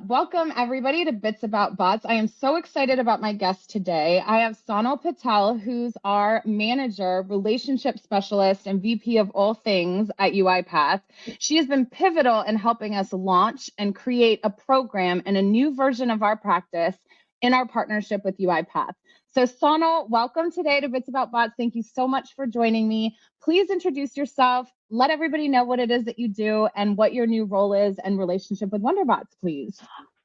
Welcome everybody to Bits About Bots. I am so excited about my guest today. I have Sonal Patel, who's our manager, relationship specialist, and VP of all things at UiPath. She has been pivotal in helping us launch and create a program and a new version of our practice in our partnership with UiPath. So Sonal, welcome today to Bits About Bots. Thank you so much for joining me. Please introduce yourself. Let everybody know what it is that you do and what your new role is and relationship with WonderBotz, please.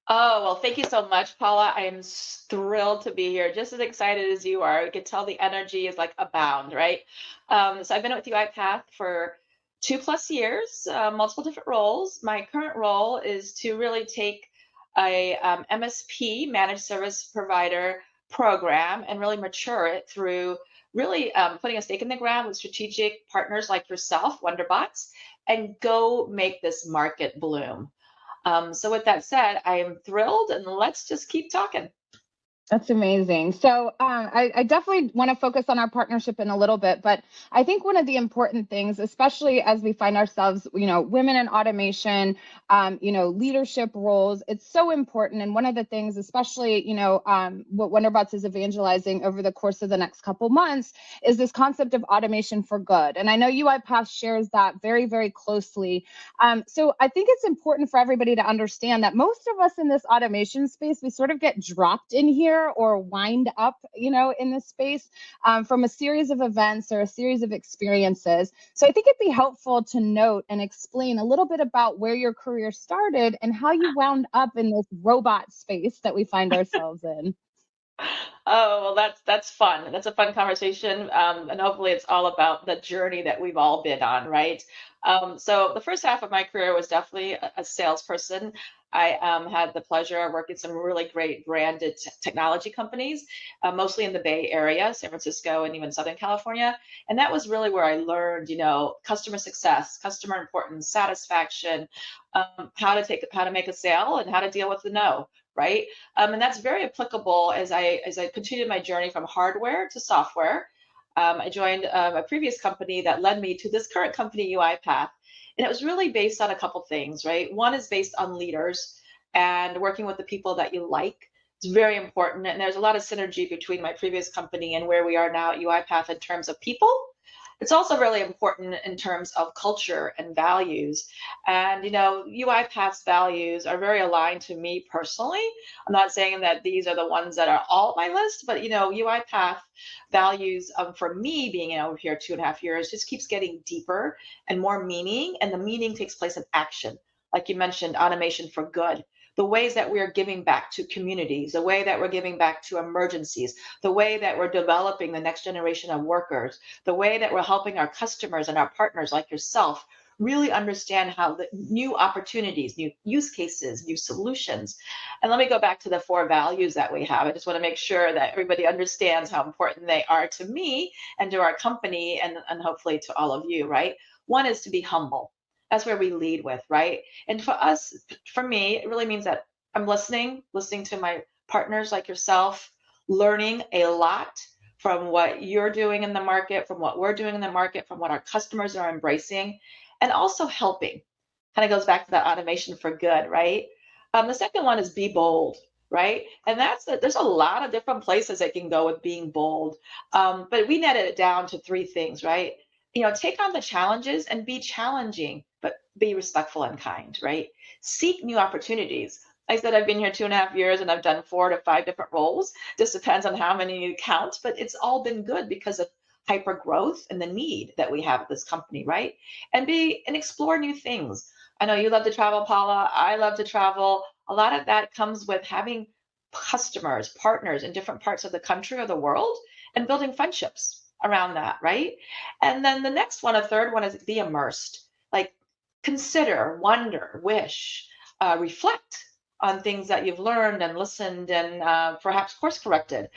Oh, well, thank you so much, Paula. I am thrilled to be here, just as excited as you are. You can tell the energy is like abound, right? So I've been with UiPath for 2+ years, multiple different roles. My current role is to really take a MSP, managed service provider program, and really mature it through really putting a stake in the ground with strategic partners like yourself, WonderBotz, and go make this market bloom. So with that said, I am thrilled, and let's just keep talking. That's amazing. So I definitely want to focus on our partnership in a little bit, but I think one of the important things, especially as we find ourselves, women in automation, leadership roles, it's so important. And one of the things, especially, what WonderBotz is evangelizing over the course of the next couple months is this concept of automation for good. And I know UiPath shares that very, very closely. So I think it's important for everybody to understand that most of us in this automation space, we sort of get dropped in here or wind up, in this space from a series of events or a series of experiences. So I think it'd be helpful to note and explain a little bit about where your career started and how you wound up in this robot space that we find ourselves in. Oh, well, that's fun. That's a fun conversation. And hopefully it's all about the journey that we've all been on, right? So the first half of my career was definitely a salesperson. I had the pleasure of working some really great branded technology companies, mostly in the Bay Area, San Francisco, and even Southern California. And that was really where I learned, customer success, customer importance, satisfaction, how to make a sale, and how to deal with the no, right? And that's very applicable as I continued my journey from hardware to software. I joined a previous company that led me to this current company, UiPath, and it was really based on a couple things, right? One is based on leaders and working with the people that you like. It's very important, and there's a lot of synergy between my previous company and where we are now at UiPath in terms of people. It's also really important in terms of culture and values. And, UiPath's values are very aligned to me personally. I'm not saying that these are the ones that are all my list, but, UiPath values for me being over here 2.5 years just keeps getting deeper and more meaning. And the meaning takes place in action. Like you mentioned, automation for good, the ways that we are giving back to communities, the way that we're giving back to emergencies, the way that we're developing the next generation of workers, the way that we're helping our customers and our partners like yourself really understand how the new opportunities, new use cases, new solutions. And let me go back to the 4 values that we have. I just want to make sure that everybody understands how important they are to me and to our company and hopefully to all of you, right? One is to be humble. That's where we lead with, right? And for us, for me, it really means that I'm listening to my partners like yourself, learning a lot from what you're doing in the market, from what we're doing in the market, from what our customers are embracing, and also helping. Kind of goes back to that automation for good, right? The second one is be bold, right? And there's a lot of different places that can go with being bold. But we netted it down to 3 things, right? Take on the challenges and be challenging, but be respectful and kind, right? Seek new opportunities. I said I've been here 2.5 years and I've done 4 to 5 different roles. Just depends on how many you count, but it's all been good because of hyper growth and the need that we have at this company, right? And explore new things. I know you love to travel, Paula. I love to travel. A lot of that comes with having customers, partners in different parts of the country or the world and building friendships around that, right? And then the next one, a third one is be immersed. Like consider, wonder, wish, reflect on things that you've learned and listened and perhaps course corrected.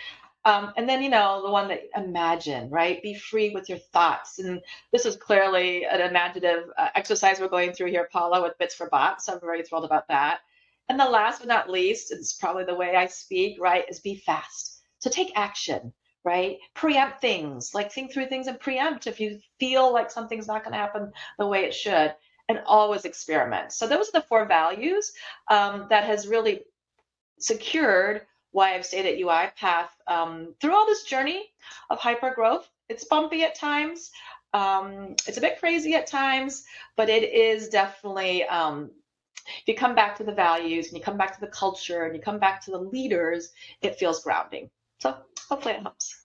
And then, the one that imagine, right? Be free with your thoughts. And this is clearly an imaginative exercise we're going through here, Paula, with Bits for Bots. So I'm very thrilled about that. And the last but not least, it's probably the way I speak, right, is be fast. So take action, right? Preempt things, like think through things and preempt if you feel like something's not going to happen the way it should. and always experiment. So those are the 4 values that has really secured why I've stayed at UiPath through all this journey of hyper growth. It's bumpy at times. It's a bit crazy at times, but it is definitely, if you come back to the values and you come back to the culture and you come back to the leaders, it feels grounding. So hopefully it helps.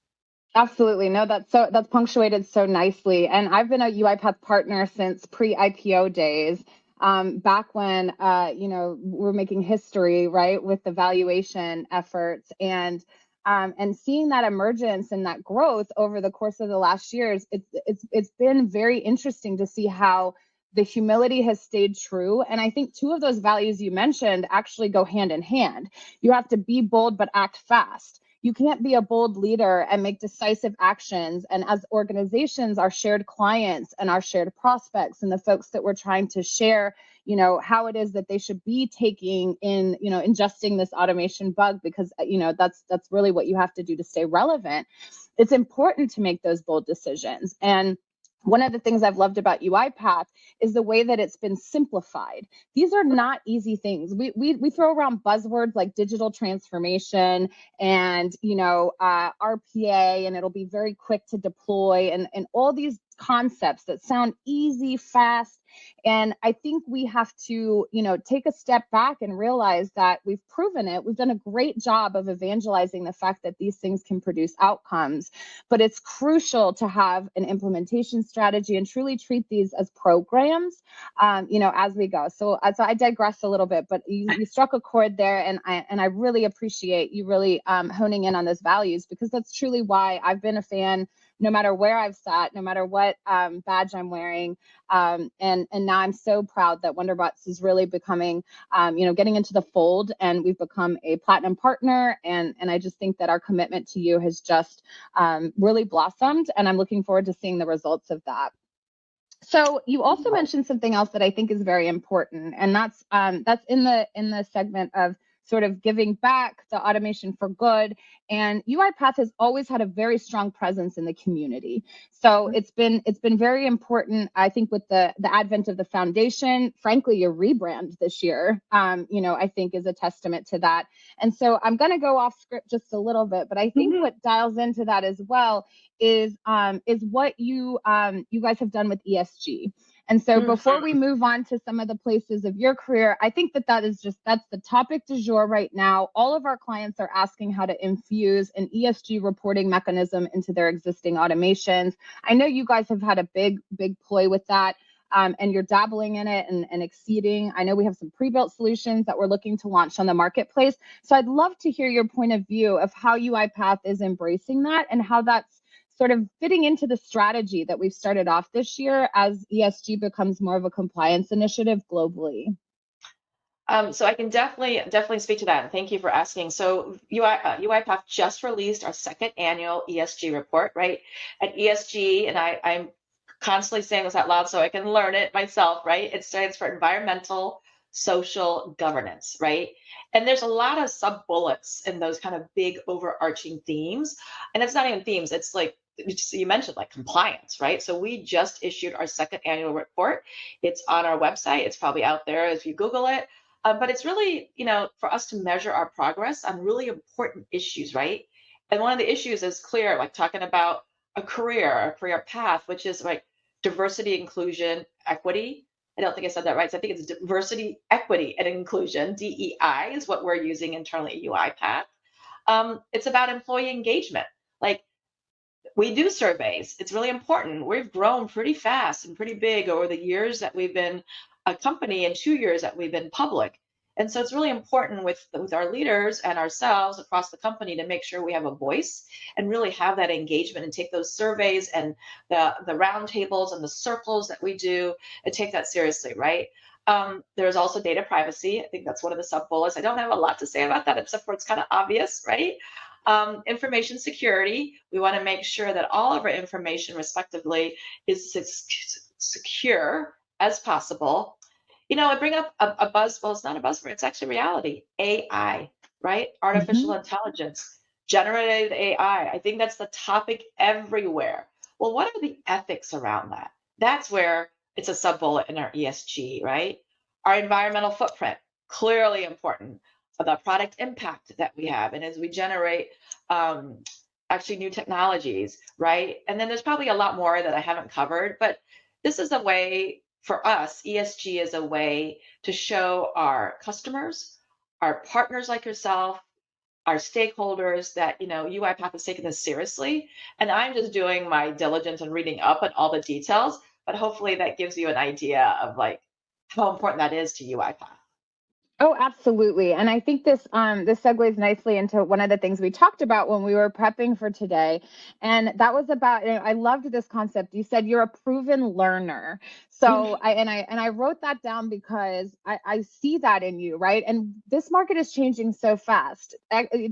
Absolutely. No, that's punctuated so nicely. And I've been a UiPath partner since pre-IPO days. Back when we're making history, right, with the valuation efforts and seeing that emergence and that growth over the course of the last years, it's been very interesting to see how the humility has stayed true. And I think 2 of those values you mentioned actually go hand in hand. You have to be bold but act fast. You can't be a bold leader and make decisive actions. And as organizations, our shared clients and our shared prospects and the folks that we're trying to share, how it is that they should be taking in, ingesting this automation bug, because, that's really what you have to do to stay relevant. It's important to make those bold decisions. And one of the things I've loved about UiPath is the way that it's been simplified. These are not easy things. We throw around buzzwords like digital transformation and RPA, and it'll be very quick to deploy, and all these concepts that sound easy, fast. And I think we have to, take a step back and realize that we've proven it. We've done a great job of evangelizing the fact that these things can produce outcomes, but it's crucial to have an implementation strategy and truly treat these as programs, as we go. So I digress a little bit, but you struck a chord there, and I really appreciate you really honing in on those values, because that's truly why I've been a fan, no matter where I've sat, no matter what badge I'm wearing. And now I'm so proud that WonderBotz is really becoming, getting into the fold, and we've become a platinum partner. And I just think that our commitment to you has just really blossomed, and I'm looking forward to seeing the results of that. So you also mentioned something else that I think is very important, and that's in the segment of sort of giving back, the automation for good. And UiPath has always had a very strong presence in the community. So it's been very important, I think, with the advent of the foundation. Frankly, your rebrand this year, I think is a testament to that. And so I'm going to go off script just a little bit, but I think what dials into that as well is what you guys have done with ESG. And so before we move on to some of the places of your career, I think that's the topic du jour right now. All of our clients are asking how to infuse an ESG reporting mechanism into their existing automations. I know you guys have had a big ploy with that. And you're dabbling in it and exceeding. I know we have some pre-built solutions that we're looking to launch on the marketplace. So I'd love to hear your point of view of how UiPath is embracing that and how that's sort of fitting into the strategy that we've started off this year as ESG becomes more of a compliance initiative globally. So I can definitely speak to that. And thank you for asking. So UiPath just released our 2nd annual ESG report, right? At ESG, and I'm constantly saying this out loud so I can learn it myself, right? It stands for environmental, social, governance, right? And there's a lot of sub bullets in those kind of big overarching themes. And it's not even themes, it's like you mentioned, like compliance, right? So we just issued our 2nd annual report. It's on our website. It's probably out there if you Google it. But it's really, for us to measure our progress on really important issues, right? And one of the issues is clear, like talking about a career path, which is like diversity, inclusion, equity. I don't think I said that right. So I think it's diversity, equity, and inclusion. DEI is what we're using internally at UiPath. It's about employee engagement. Like, we do surveys. It's really important. We've grown pretty fast and pretty big over the years that we've been a company and 2 years that we've been public. And so it's really important with our leaders and ourselves across the company to make sure we have a voice and really have that engagement and take those surveys and the roundtables and the circles that we do and take that seriously, right? There's also data privacy. I think that's one of the sub bullets. I don't have a lot to say about that, except for it's kind of obvious, right? Information security. We want to make sure that all of our information, respectively, is secure as possible. I bring up a buzz. Well, it's not a buzzword. It's actually reality. AI, right? Artificial intelligence, generative AI. I think that's the topic everywhere. Well, what are the ethics around that? That's where it's a sub bullet in our ESG, right? Our environmental footprint, clearly important. The product impact that we have, and as we generate um, actually new technologies, right? And then there's probably a lot more that I haven't covered, but this is a way for us, ESG is a way to show our customers, our partners like yourself, our stakeholders that, UiPath is taking this seriously. And I'm just doing my diligence and reading up on all the details, but hopefully that gives you an idea of like how important that is to UiPath. Oh, absolutely. And I think this segues nicely into one of the things we talked about when we were prepping for today. And that was about, I loved this concept. You said you're a proven learner. So I wrote that down because I see that in you, right? And this market is changing so fast.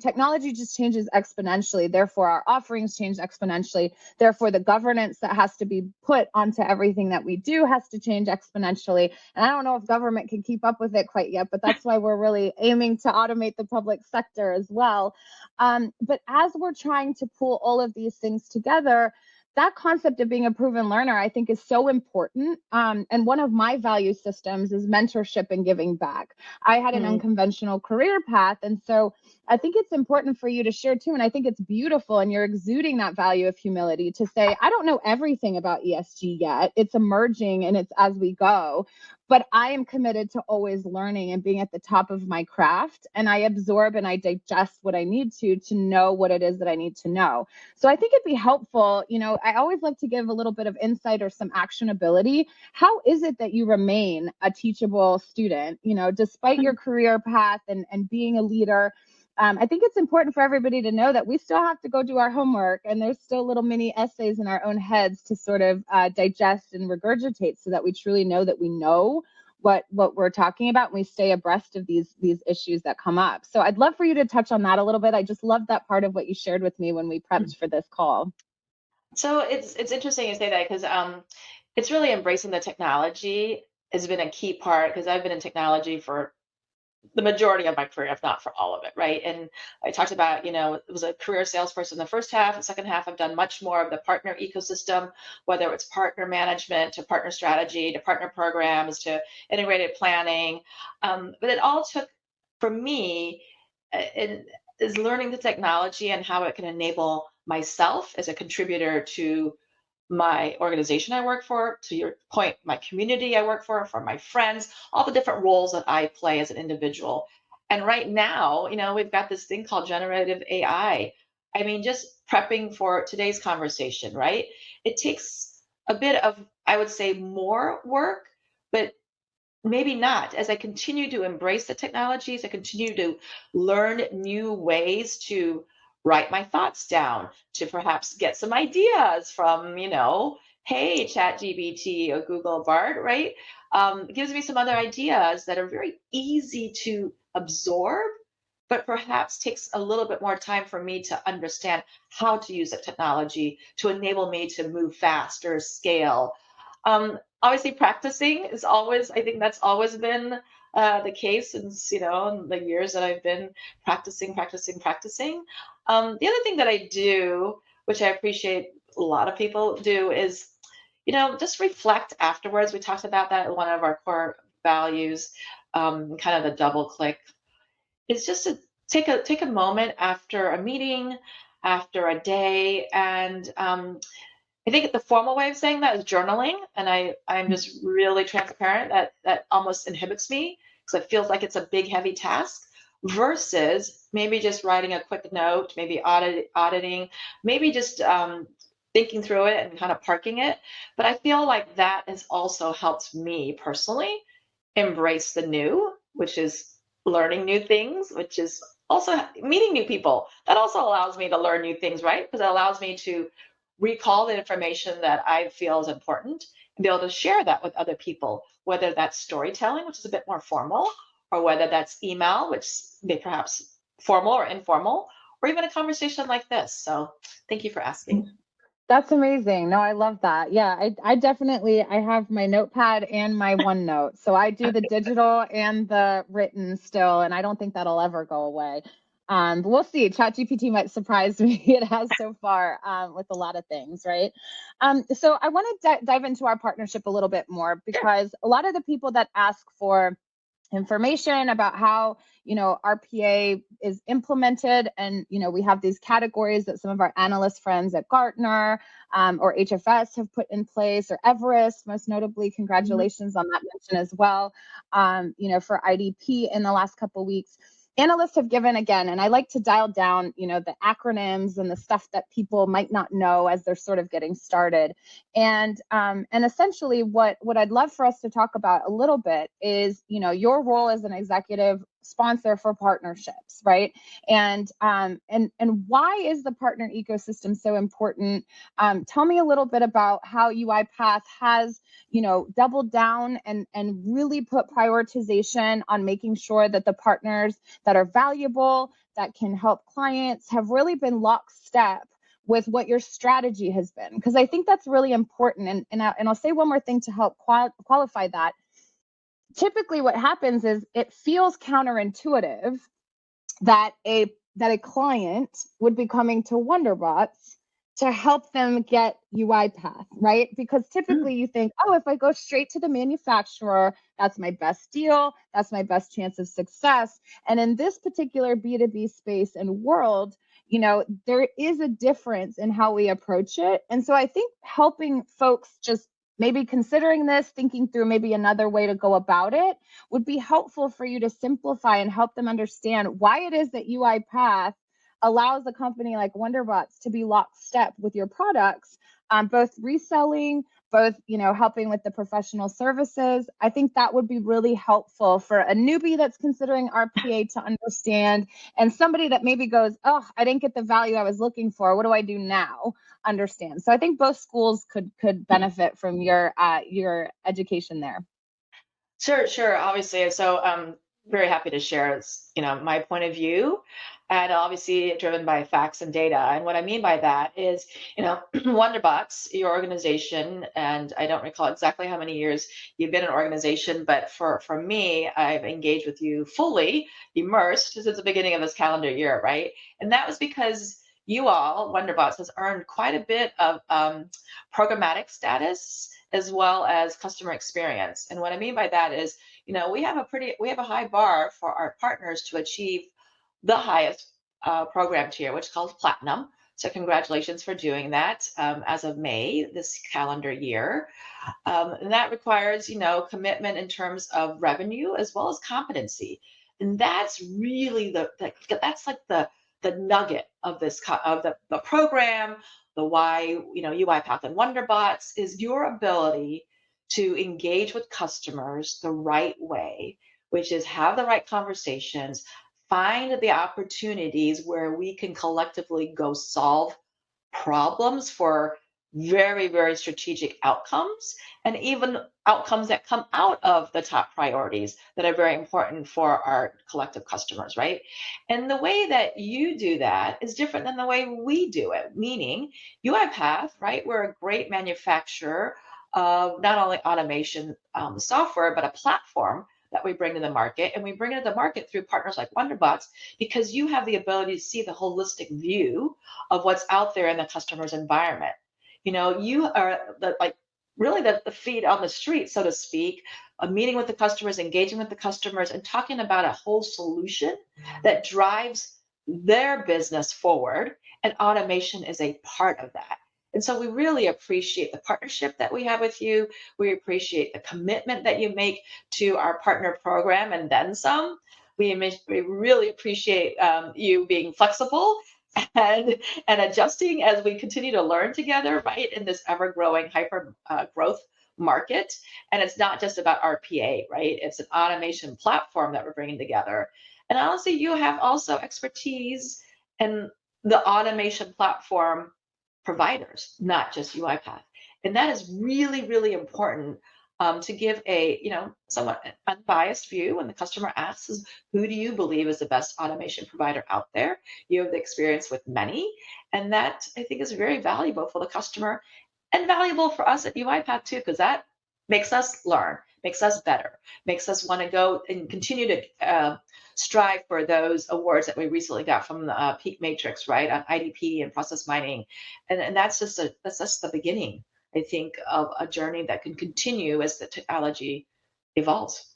Technology just changes exponentially. Therefore, our offerings change exponentially. Therefore, the governance that has to be put onto everything that we do has to change exponentially. And I don't know if government can keep up with it quite yet, but that's why we're really aiming to automate the public sector as well. But as we're trying to pull all of these things together, that concept of being a proven learner, I think, is so important. And one of my value systems is mentorship and giving back. I had an unconventional career path. And so I think it's important for you to share too. And I think it's beautiful. And you're exuding that value of humility to say, I don't know everything about ESG yet. It's emerging and it's as we go. But I am committed to always learning and being at the top of my craft. And I absorb and I digest what I need to know what it is that I need to know. So I think it'd be helpful. I always like to give a little bit of insight or some actionability. How is it that you remain a teachable student, despite your career path and being a leader? I think it's important for everybody to know that we still have to go do our homework, and there's still little mini essays in our own heads to sort of digest and regurgitate so that we truly know that we know what we're talking about and we stay abreast of these issues that come up. So I'd love for you to touch on that a little bit. I just love that part of what you shared with me when we prepped for this call. So it's interesting you say that because it's really embracing the technology has been a key part because I've been in technology for the majority of my career, if not for all of it, right? And I talked about, it was a career salesperson the first half. The second half, I've done much more of the partner ecosystem, whether it's partner management to partner strategy to partner programs to integrated planning. But it all took, for me, is learning the technology and how it can enable myself as a contributor to my organization I work for, to your point, my community I work for my friends, all the different roles that I play as an individual. And right now, we've got this thing called generative AI. I mean, just prepping for today's conversation, right? It takes a bit of, I would say, more work, but maybe not. As I continue to embrace the technologies, I continue to learn new ways to write my thoughts down, to perhaps get some ideas from, hey, ChatGPT or Google Bard, right? It gives me some other ideas that are very easy to absorb, but perhaps takes a little bit more time for me to understand how to use the technology to enable me to move faster, scale. Obviously, practicing is always, I think that's always been the case since, the years that I've been practicing. The other thing that I do, which I appreciate a lot of people do, is, just reflect afterwards. We talked about that in one of our core values, kind of the double click. It's just to take a moment after a meeting, after a day, and I think the formal way of saying that is journaling, and I'm just really transparent that almost inhibits me because it feels like it's a big heavy task versus maybe just writing a quick note, maybe auditing, maybe just thinking through it and kind of parking it. But I feel like that has also helped me personally embrace the new, which is learning new things, which is also meeting new people. That also allows me to learn new things, right? Because it allows me to recall the information that I feel is important and be able to share that with other people, whether that's storytelling, which is a bit more formal, or whether that's email, which may perhaps formal or informal, or even a conversation like this. So thank you for asking. That's amazing. No, I love that. Yeah, I definitely, I have my notepad and my OneNote. So I do the digital and the written still, and I don't think that'll ever go away. But we'll see. ChatGPT might surprise me. It has so far with a lot of things, right? So I want to dive into our partnership a little bit more, Sure. because a lot of the people that ask for information about how RPA is implemented, and we have these categories that some of our analyst friends at Gartner or HFS have put in place, or Everest most notably. Mhm. Congratulations on that mention as well. For IDP in the last couple of weeks, analysts have given, again, and I like to dial down the acronyms and the stuff that people might not know as they're sort of getting started. And essentially what I'd love for us to talk about a little bit is your role as an executive sponsor for partnerships, right? And why is the partner ecosystem so important? Tell me a little bit about how UiPath has doubled down and really put prioritization on making sure that the partners that are valuable, that can help clients, have really been lockstep with what your strategy has been. Because I think that's really important. And I'll say one more thing to help qualify that. Typically, what happens is it feels counterintuitive that a client would be coming to WonderBotz to help them get UiPath, right? Because Mm. typically you think, oh, if I go straight to the manufacturer, that's my best deal, that's my best chance of success. And in this particular B2B space and world, there is a difference in how we approach it. And so I think helping folks just maybe considering this, thinking through maybe another way to go about it, would be helpful for you to simplify and help them understand why it is that UiPath allows a company like WonderBotz to be lockstep with your products, both reselling, both helping with the professional services. I think that would be really helpful for a newbie that's considering RPA to understand, and somebody that maybe goes, oh, I didn't get the value I was looking for. What do I do now? Understand. So I think both schools could benefit from your education there. Sure, sure. Obviously, so I'm very happy to share, my point of view, and obviously driven by facts and data. And what I mean by that is, WonderBots, your organization, and I don't recall exactly how many years you've been an organization, but for me, I've engaged with you fully, immersed since the beginning of this calendar year, right? And that was because you all, WonderBots, has earned quite a bit of programmatic status as well as customer experience. And what I mean by that is, we have a high bar for our partners to achieve the highest program tier, which is called platinum. So congratulations for doing that as of May this calendar year. And that requires, commitment in terms of revenue as well as competency. And that's really that's like the nugget of of the program, the why, UiPath and WonderBots is your ability to engage with customers the right way, which is have the right conversations, find the opportunities where we can collectively go solve problems for very, very strategic outcomes, and even outcomes that come out of the top priorities that are very important for our collective customers, right? And the way that you do that is different than the way we do it, meaning UiPath, right? We're a great manufacturer of not only automation software, but a platform that we bring to the market. And we bring it to the market through partners like WonderBots because you have the ability to see the holistic view of what's out there in the customer's environment. You are really the feet on the street, so to speak, meeting with the customers, engaging with the customers, and talking about a whole solution that drives their business forward. And automation is a part of that. And so we really appreciate the partnership that we have with you. We appreciate the commitment that you make to our partner program and then some. We really appreciate you being flexible and adjusting as we continue to learn together, right, in this ever growing hyper growth market. And it's not just about RPA, right? It's an automation platform that we're bringing together. And honestly, you have also expertise in the automation platform providers, not just UiPath. And that is really, really important to give a, somewhat unbiased view when the customer asks, who do you believe is the best automation provider out there? You have the experience with many, and that I think is very valuable for the customer and valuable for us at UiPath too, because that makes us learn, makes us better, makes us want to go and continue to strive for those awards that we recently got from the Peak Matrix, right, on IDP and process mining, and that's just the beginning, I think, of a journey that can continue as the technology evolves.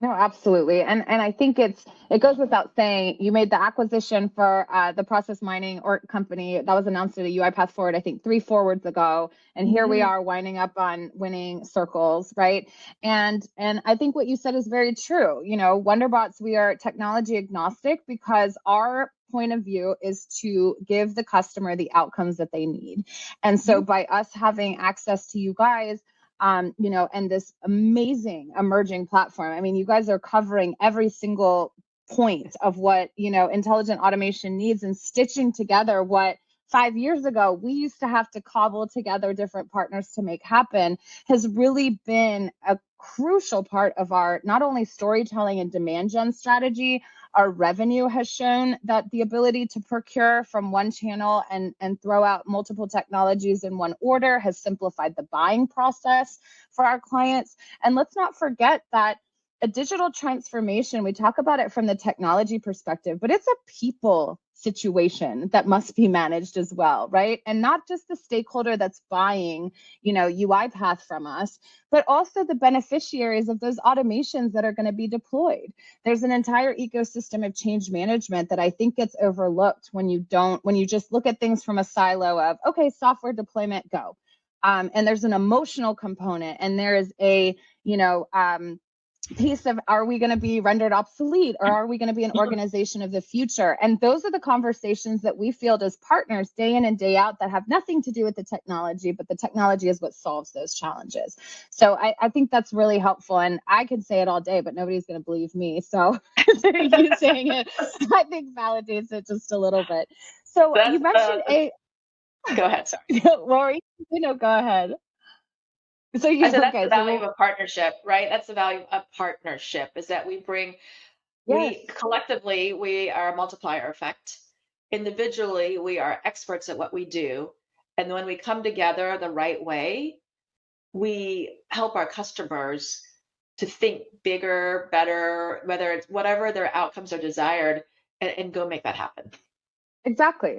No, absolutely. And I think it goes without saying, you made the acquisition for the process mining or company that was announced at a UiPath Forward, I think 3 forwards ago. And here we Mhm. are winding up on winning circles, right? And I think what you said is very true. WonderBotz, we are technology agnostic because our point of view is to give the customer the outcomes that they need. And so Mhm. by us having access to you guys, and this amazing emerging platform. I mean, you guys are covering every single point of what, intelligent automation needs and stitching together what 5 years ago we used to have to cobble together different partners to make happen has really been a crucial part of our not only storytelling and demand gen strategy. Our revenue has shown that the ability to procure from one channel and throw out multiple technologies in one order has simplified the buying process for our clients. And let's not forget that a digital transformation, we talk about it from the technology perspective, but it's a people situation that must be managed as well, right? And not just the stakeholder that's buying, UiPath from us, but also the beneficiaries of those automations that are going to be deployed. There's an entire ecosystem of change management that I think gets overlooked when you just look at things from a silo of, okay, software deployment, go. And there's an emotional component, and there is a, piece of, are we going to be rendered obsolete, or are we going to be an organization of the future? And those are the conversations that we field as partners day in and day out that have nothing to do with the technology, but the technology is what solves those challenges. So I think that's really helpful. And I could say it all day, but nobody's going to believe me. So you saying it, I think, validates it just a little bit. So you That's mentioned a, go ahead, sorry. Lori, go ahead. So I you, said that's okay, the so value of a partnership, right? That's the value of partnership is that yes. we collectively, we are a multiplier effect. Individually, we are experts at what we do. And when we come together the right way, we help our customers to think bigger, better, whether it's whatever their outcomes are desired, and go make that happen. Exactly.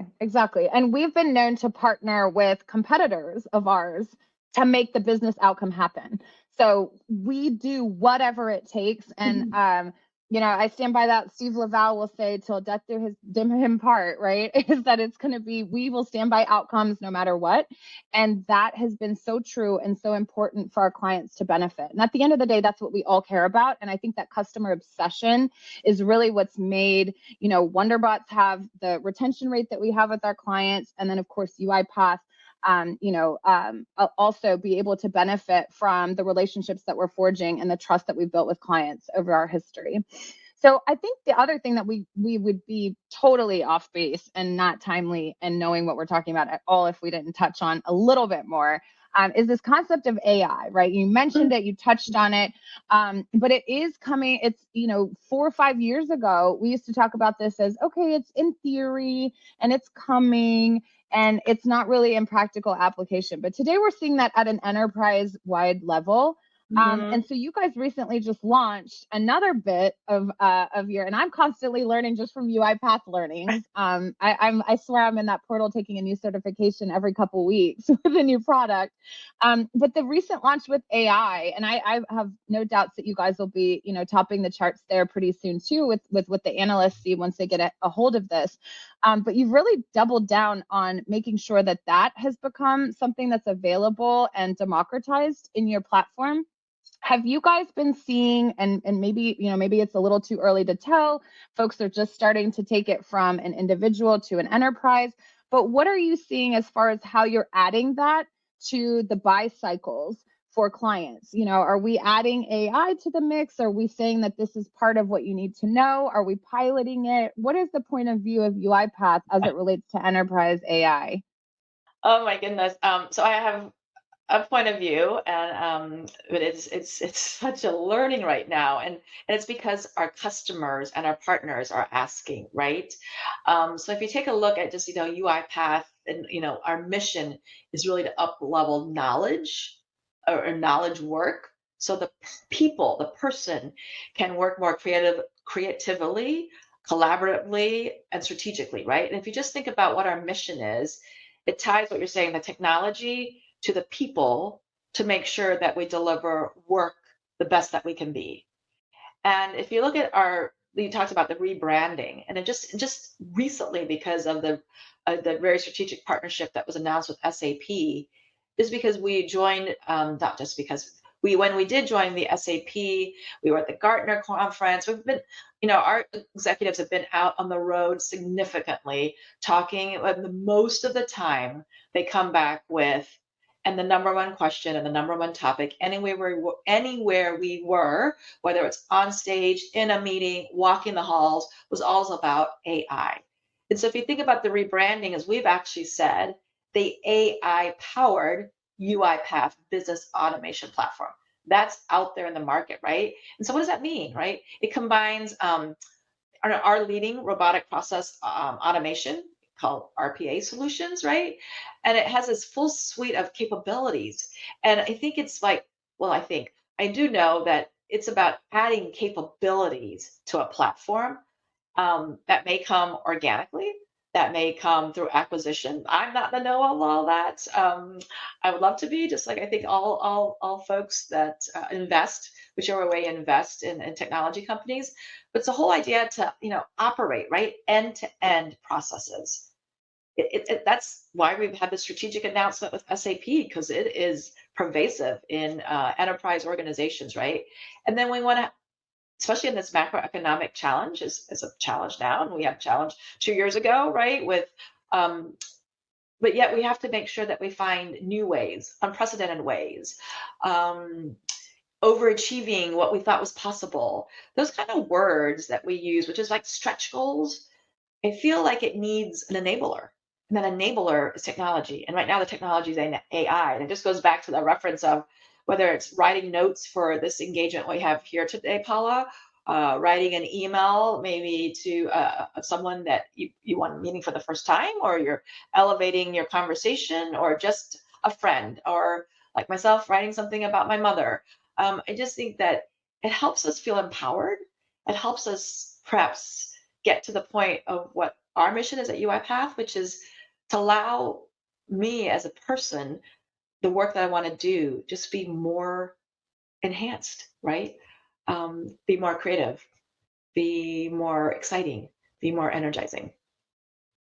And we've been known to partner with competitors of ours to make the business outcome happen. So we do whatever it takes. And, I stand by that. Steve Laval will say, till death do him part, right? Is that it's going to be, we will stand by outcomes no matter what. And that has been so true and so important for our clients to benefit. And at the end of the day, that's what we all care about. And I think that customer obsession is really what's made WonderBotz have the retention rate that we have with our clients. And then, of course, UiPath, also be able to benefit from the relationships that we're forging and the trust that we've built with clients over our history. So I think the other thing that we would be totally off base and not timely and knowing what we're talking about at all if we didn't touch on a little bit more is this concept of AI, right? You mentioned it, you touched on it, but it is coming. It's, 4 or 5 years ago, we used to talk about this as, okay, it's in theory and it's coming and it's not really in practical application. But today we're seeing that at an enterprise-wide level. Mhm. And so you guys recently just launched another bit of your, and I'm constantly learning just from UiPath learnings. I swear I'm in that portal taking a new certification every couple weeks with a new product. But the recent launch with AI, and I have no doubts that you guys will be, topping the charts there pretty soon too, with what the analysts see once they get a hold of this. But you've really doubled down on making sure that that has become something that's available and democratized in your platform. Have you guys been seeing, and maybe it's a little too early to tell, folks are just starting to take it from an individual to an enterprise, but what are you seeing as far as how you're adding that to the buy cycles for clients? Are we adding AI to the mix? Are we saying that this is part of what you need to know? Are we piloting it? What is the point of view of UiPath as it relates to enterprise AI? Oh my goodness. So I have a point of view, and but it's such a learning right now, and it's because our customers and our partners are asking, right? So if you take a look at just UiPath, and our mission is really to up level knowledge, or knowledge work, so the person can work more creatively, collaboratively, and strategically, right? And if you just think about what our mission is, it ties what you're saying, the technology to the people to make sure that we deliver work the best that we can be. And if you look at you talked about the rebranding, and it just recently because of the very strategic partnership that was announced with SAP, just because we joined, not just because when we did join the SAP, we were at the Gartner conference. We've been, our executives have been out on the road significantly talking. And most of the time, they come back with, and the number one question and the number one topic, anywhere we were, whether it's on stage, in a meeting, walking the halls, was all about AI. And so if you think about the rebranding, as we've actually said, the AI powered UiPath business automation platform. That's out there in the market, right? And so what does that mean, right? It combines our leading robotic process automation called RPA solutions, right? And it has this full suite of capabilities. And I think it's like, well, I do know that it's about adding capabilities to a platform that may come organically, that may come through acquisition. I'm not the know of all that. I would love to be, just like I think all folks that invest, whichever way you invest in technology companies. But it's the whole idea to operate right end to end processes. That's why we've had the strategic announcement with SAP, because it is pervasive in enterprise organizations, right? And then we want to, especially in this macroeconomic challenge, is a challenge now, and we had a challenge 2 years ago, right? But yet we have to make sure that we find new ways, unprecedented ways, overachieving what we thought was possible. Those kind of words that we use, which is like stretch goals, I feel like it needs an enabler. And that enabler is technology. And right now the technology is AI. And it just goes back to the reference of whether it's writing notes for this engagement we have here today, Paula, writing an email maybe to someone that you want meeting for the first time, or you're elevating your conversation, or just a friend, or like myself, writing something about my mother. I just think that it helps us feel empowered. It helps us perhaps get to the point of what our mission is at UiPath, which is to allow me as a person, the work that I want to do, just be more enhanced, right? Be more creative, be more exciting, be more energizing.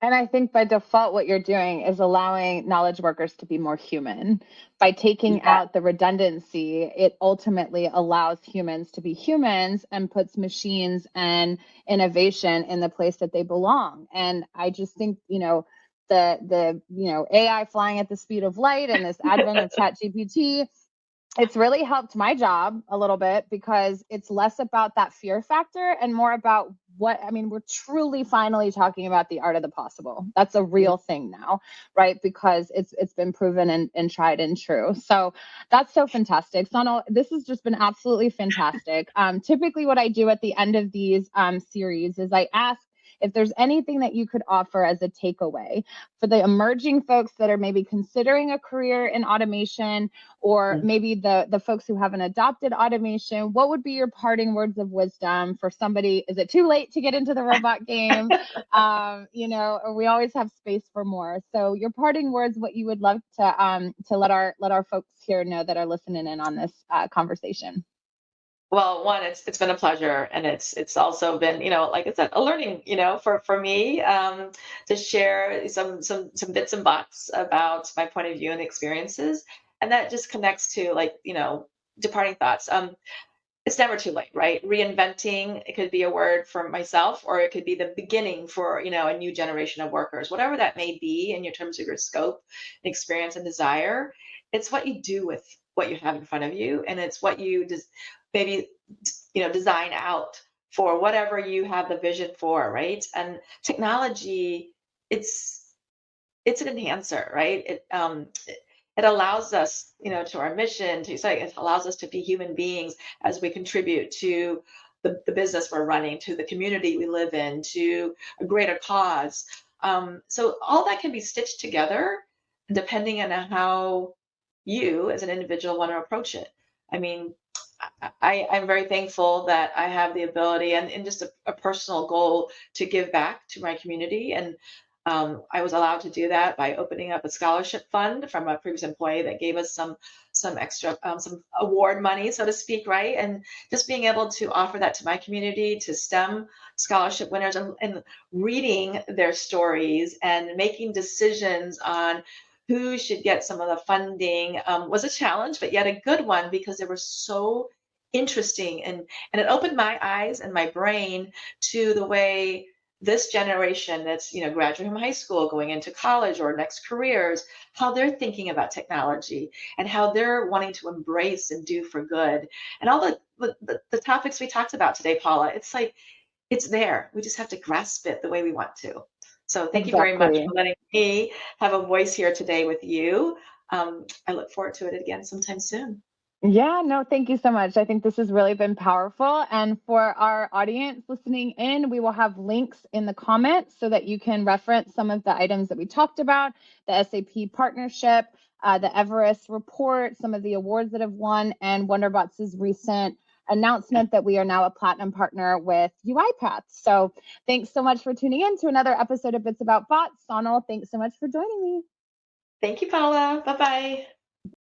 And I think by default, what you're doing is allowing knowledge workers to be more human. By taking out the redundancy, it ultimately allows humans to be humans and puts machines and innovation in the place that they belong. And I just think, the AI flying at the speed of light and this advent of ChatGPT, it's really helped my job a little bit, because it's less about that fear factor and more about we're truly finally talking about the art of the possible. That's a real thing now, right? Because it's been proven and tried and true. So that's so fantastic. Sonal, this has just been absolutely fantastic. Typically what I do at the end of these series is I ask if there's anything that you could offer as a takeaway for the emerging folks that are maybe considering a career in automation, or maybe the folks who haven't adopted automation. What would be your parting words of wisdom for somebody? Is it too late to get into the robot game? We always have space for more. So your parting words, what you would love to let our folks here know that are listening in on this conversation. Well, one, it's been a pleasure, and it's also been, like I said, a learning, for me, to share some bits and bots about my point of view and experiences, and that just connects to, like, departing thoughts. It's never too late, right? Reinventing, it could be a word for myself, or it could be the beginning for, a new generation of workers, whatever that may be in your terms of your scope, experience, and desire. It's what you do with what you have in front of you, and it's what you just maybe, design out for whatever you have the vision for, right? And technology, it's an enhancer, right? It allows us, to our mission, it allows us to be human beings as we contribute to the business we're running, to the community we live in, to a greater cause. So all that can be stitched together depending on how you as an individual want to approach it. I mean, I'm very thankful that I have the ability and just a personal goal to give back to my community. And I was allowed to do that by opening up a scholarship fund from a previous employee that gave us some extra some award money, so to speak, right? And just being able to offer that to my community, to STEM scholarship winners, and reading their stories and making decisions on who should get some of the funding was a challenge, but yet a good one because they were so interesting, and it opened my eyes and my brain to the way this generation that's graduating from high school, going into college or next careers, how they're thinking about technology and how they're wanting to embrace and do for good. And all the topics we talked about today, Paula, it's like it's there, we just have to grasp it the way we want to. So thank you very much Exactly. for letting me have a voice here today with you. I look forward to it again sometime soon. Yeah, no, thank you so much. I think this has really been powerful. And for our audience listening in, we will have links in the comments so that you can reference some of the items that we talked about, the SAP partnership, the Everest report, some of the awards that have won, and WonderBotz's recent announcement that we are now a platinum partner with UiPath. So thanks so much for tuning in to another episode of Bits About Bots. Sonal, thanks so much for joining me. Thank you, Paula. Bye bye.